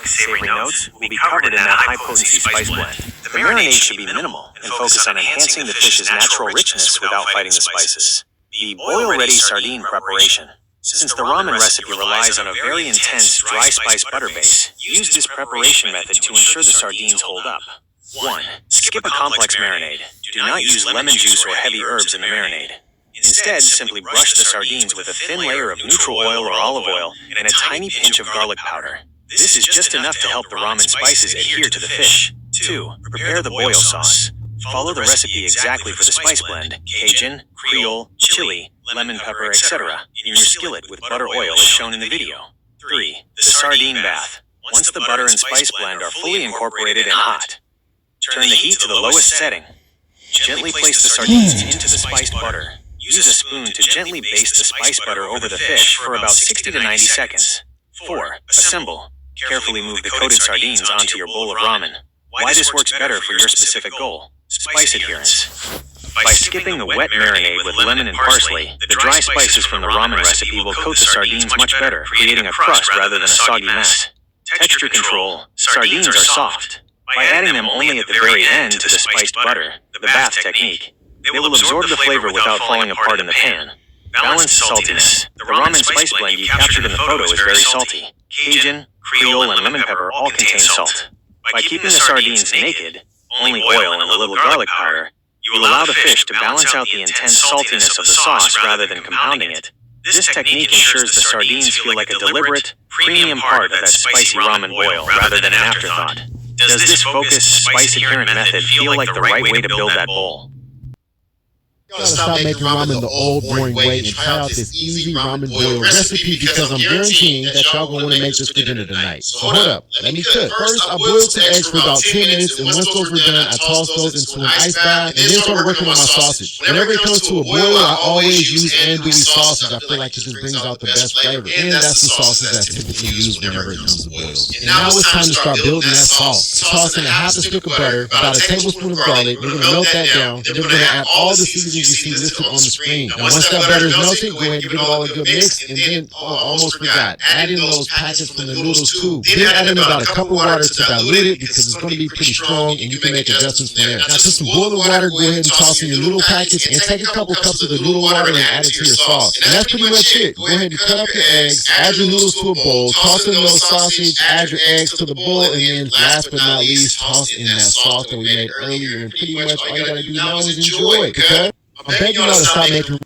savory notes will be covered in that high-potency spice blend. The marinade should be minimal and focus on enhancing the fish's natural richness without fighting the spices. The boil-ready sardine preparation. Since the ramen recipe relies on a very intense dry spice butter base, use this preparation method to ensure the sardines hold up. 1. Skip a complex marinade. Do not use lemon juice or heavy herbs in the marinade. Instead, simply brush the sardines with a thin layer of neutral oil or olive oil and a tiny pinch of garlic powder. This is just enough to help the ramen spices adhere to the fish. 2. Prepare the boil sauce. Follow the recipe exactly for the spice blend, Cajun, Creole, chili, lemon pepper, etc. in your skillet with butter oil as shown in the video. 3. The sardine bath. Once the butter and spice blend are fully incorporated and hot, turn the heat to the lowest setting. Gently place the sardines into the spiced butter. Use a spoon to gently baste the spice butter over the fish for about 60 to 90 seconds. 4. Assemble. Carefully move the coated sardines onto your bowl of ramen. Why this works better for your specific goal. Spice adherence. By skipping the wet marinade with lemon and parsley, the dry spices from the ramen recipe will coat the sardines much better, creating a crust rather than a soggy mess. Texture control. Sardines are soft. By adding them only at the very end to the spiced butter, the bath technique, they will absorb the flavor without falling apart in the pan. Balanced saltiness. The ramen spice blend you captured in the photo is very salty. Cajun, Creole, and lemon pepper all contain salt. By keeping the sardines naked, only oil and a little garlic powder, you allow the fish to balance out the intense saltiness of the sauce rather than compounding it. This technique ensures the sardines feel like a deliberate, premium part of that spicy ramen boil rather than an afterthought. Does this focused, spice-adherent method feel like the right way to build that bowl? Gotta stop making ramen the old, boring way and try out this easy ramen boil recipe because I'm guaranteeing that y'all gonna want to make this for dinner tonight. So hold up, let me cook. First, I boiled some eggs for about 10 minutes, and once those were done, I tossed those into an ice bath and then started working on my sausage. Whenever it comes to a boil, I always use andouille sausage. I feel like it just brings out the best flavor. And that's the sausage that's typically used whenever it comes to boils. And now it's time to start building that sauce. Toss in a half a stick of butter, about a tablespoon of garlic. We're gonna melt that down, and then we're gonna add all the seasonings you see listed on the screen. Now, once that butter is melted, go ahead and give it all a good mix, and then, almost forgot, add in those packets from the noodles too. Then add in about a cup of water to dilute it because it's going to be pretty strong, and you can make adjustments from there. Now, to some boiling water, go ahead and toss in your noodle packets, and take a couple cups of the noodle water and add it to your sauce. And that's pretty much it. Go ahead and cut up your eggs, add your noodles to a bowl, toss in those sausage, add your eggs to the bowl, and then, last but not least, toss in that sauce that we made earlier, and pretty much all you got to do now is enjoy it, okay? I'm begging y'all to stop making